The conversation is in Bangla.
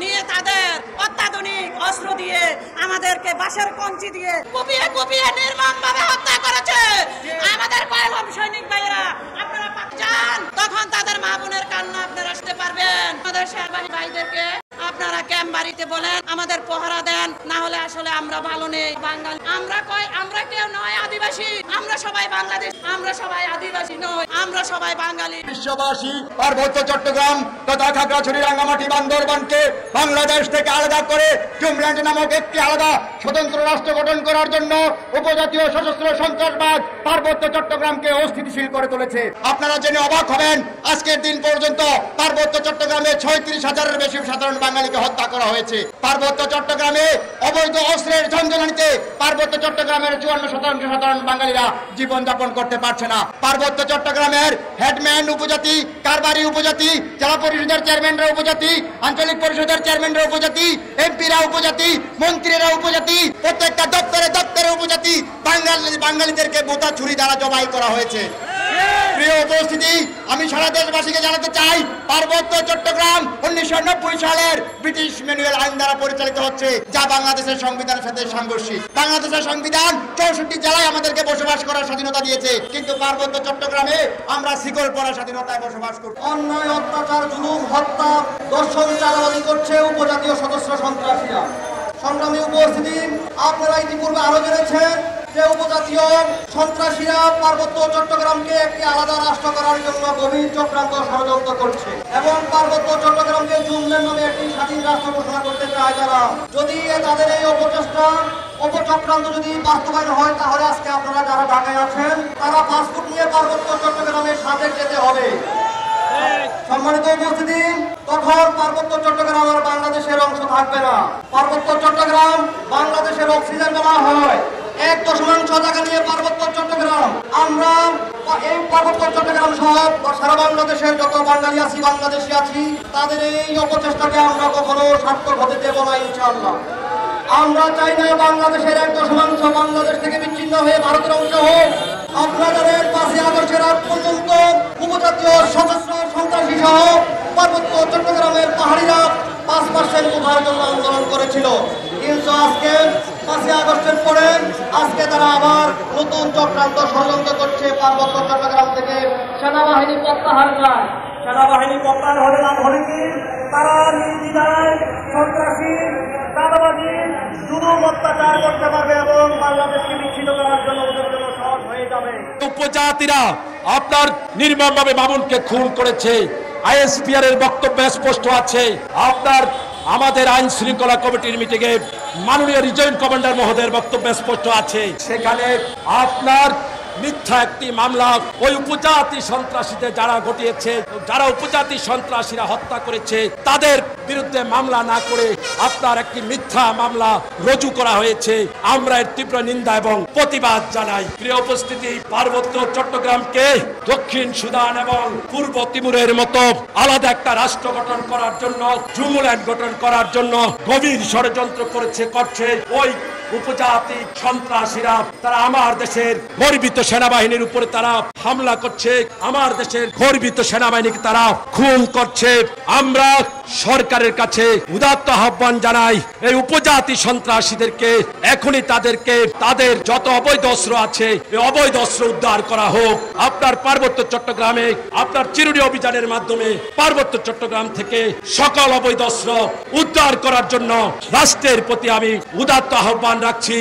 নিয়ে তাদের অত্যাধুনিক অস্ত্র দিয়ে আমাদেরকে বাঁশের কঞ্চি দিয়ে কুপিয়ে কুপিয়ে নির্মমভাবে হত্যা করেছে। আমাদের পয়গম সৈনিক ভাইয়েরা আপনারা যান, তখন তাদের মা বোনের কান্না আপনারা শুনতে পারবেন। আমাদের সেনাবাহিনী ভাইদেরকে আপনারা ক্যাম্প বাড়িতে বলেন আমাদের পহরা দেন, না হলে আসলে আমরা ভালো নেই। বাঙালি আমরা কেউ নয় আদিবাসী, আমরা সবাই বাংলাদেশ, আমরা সবাই আদিবাসী নই, আমরা সবাই বাঙালি। বিশ্ববাসী পার্বত্য চট্টগ্রাম তথা খাগড়াছড়ি, রাঙ্গামাটি, বান্দরবানকে বাংলাদেশ থেকে আলাদা করে জুমল্যান্ড নামক একটি আলাদা স্বতন্ত্র রাষ্ট্র গঠন করার জন্য উপজাতীয় সশস্ত্র সন্ত্রাসবাদ পার্বত্য চট্টগ্রামকে অস্থিতিশীল করে তুলেছে। আপনারা জেনে অবাক হবেন, আজকের দিন পর্যন্ত পার্বত্য চট্টগ্রামে 36,000-এর বেশি সাধারণ বাঙালিকে হত্যা করা হয়েছে। পার্বত্য চট্টগ্রামে অবৈধ অস্ত্রের ঝঞ্ঝানিতে পার্বত্য চট্টগ্রামের 54% সাধারণ বাঙালিরা জীবনযাপন করতে পারছে না। পার্বত্য চট্টগ্রামের হেডম্যান উপজাতি, কারবারি উপজাতি, জেলা পরিষদের চেয়ারম্যানরা উপজাতি, আঞ্চলিক পরিষদের চেয়ারম্যানরা উপজাতি, এমপিরা উপজাতি, মন্ত্রীরা উপজাতি, প্রত্যেকটা দপ্তরে উপজাতি বাঙালিদেরকে বোতা ছুরি দ্বারা জবাই করা হয়েছে। প্রিয় উপস্থিতি, আমি সারা দেশবাসীকে জানাতে চাই, পার্বত্য চট্টগ্রাম 1990 সালের ব্রিটিশ ম্যানুয়াল আইন দ্বারা পরিচালিত হচ্ছে, যা বাংলাদেশের সংবিধানের সাথে সাংঘর্ষিক। বাংলাদেশের সংবিধান 64 জেলায় আমাদেরকে বসবাস করার স্বাধীনতা দিয়েছে, কিন্তু পার্বত্য চট্টগ্রামে আমরা শিকল পরা স্বাধীনতায় বসবাস করি। অন্যায়, অত্যাচার, জুলুম, হত্যা, দর্শন চালাবাজি করছে উপজাতীয় সদস্য সন্ত্রাসীরা। সংগ্রামী উপস্থিতি, আপনারা ইতিপূর্বে আরো জেনেছেন যে উপজাতীয় সন্ত্রাসীরা পার্বত্য চট্টগ্রামকে একটি আলাদা রাষ্ট্র করার জন্য গভীর চক্রান্ত ষড়যন্ত্র করছে এবং পার্বত্য চট্টগ্রামকে জুমল্যান্ড নামে একটি স্বাধীন রাষ্ট্র ঘোষণা করতে চায় তারা। যদি তাদের এই অপচক্রান্ত যদি বাস্তবায়ন হয়, তাহলে আজকে আপনারা যারা ঢাকায় আছেন তারা পাসপোর্ট নিয়ে পার্বত্য চট্টগ্রামের সাথে যেতে হবে। সম্মানিত উপস্থিতি, তখন পার্বত্য চট্টগ্রাম আর বাংলাদেশের অংশ থাকবে না। পার্বত্য চট্টগ্রাম বাংলাদেশের অক্সিজেন বলা হয়। 1.1 জায়গা নিয়ে পার্বত্য চট্টগ্রাম, আমরা এই পার্বত্য চট্টগ্রাম সহ সারা বাংলাদেশের যত বাঙালি আছি, বাংলাদেশি আছি, তাদের এই অপচেষ্টাকে আমরা কখনো সার্থক হতে দেব না ইনশাআল্লাহ। আমরা চাই না বাংলাদেশের 1% বাংলাদেশ থেকে বিচ্ছিন্ন হয়ে ভারতের অংশ হোক। আপনাদের 5 আগস্টের আগ পর্যন্ত উপজাতীয় সশস্ত্র সন্ত্রাসী সহ পার্বত্য চট্টগ্রামের পাহাড়িরা 5% উদ্ধারের জন্য আন্দোলন করেছিল, কিন্তু আজকে 5 আগস্টের পরে আজকে তারা আবার নতুন চক্রান্ত ষড়যন্ত্র করছে। পার্বত্য চট্টগ্রাম থেকে সেনাবাহিনী প্রত্যাহার চায়। সেনাবাহিনী প্রত্যাহার হলে কি তারা নির্দ্বিধায় সন্ত্রাসী, চাঁদাবাজি, জুলুম, অত্যাচার করতে পারবে এবং বাংলাদেশকে বিচ্ছিন্ন করার জন্য ওদের জন্য সহজ হয়ে যাবে। উপজাতিরা আপনার নির্মমভাবে মামুনকে খুন করেছে। আইএসপিআর এর বক্তব্য স্পষ্ট আছে। আপনার আমাদের আইন শৃঙ্খলা কমিটির মিটিংয়ে মাননীয় রিজয়েন্ট কমান্ডার মহোদয়ের বক্তব্য স্পষ্ট আছে। সেখানে আপনার মিথ্যা একটি মামলা ওই উপজাতি সন্ত্রাসীদের যারা ঘটিয়েছে, যারা উপজাতি সন্ত্রাসীরা হত্যা করেছে, তাদের বিরুদ্ধে মামলা না করে আপনার একটি মিথ্যা মামলা রুজু করা হয়েছে। আমরা এর তীব্র নিন্দা এবং প্রতিবাদ জানাই। প্রিয় উপস্থিতি, পার্বত্য চট্টগ্রামকে দক্ষিণ সুদান এবং পূর্ব তিমুরের মতো আলাদা একটা রাষ্ট্র গঠন করার জন্য, জুমল্যান্ড গঠন করার জন্য গভীর ষড়যন্ত্র করছে ওই উপজাতি সন্ত্রাসীরা। তারা আমার দেশের গর্বিত সেনাবাহিনীর উপরে তারা হামলা করছে, আমার দেশের গর্বিত সেনাবাহিনীকে তারা খুন করছে। আমরা সরকারের কাছে উদাত্ত আহ্বান জানাই, এই উপজাতি সন্ত্রাসীদেরকে এখনই তাদের যত অবৈধ অস্ত্র আছে এই অবৈধ অস্ত্র উদ্ধার করা হোক। আপনার পার্বত্য চট্টগ্রামে আপনার চিরুনি অভিযানের মাধ্যমে পার্বত্য চট্টগ্রাম থেকে সকল অবৈধ অস্ত্র উদ্ধার করার জন্য রাষ্ট্রের প্রতি আমি উদাত্ত আহ্বান রাখছি।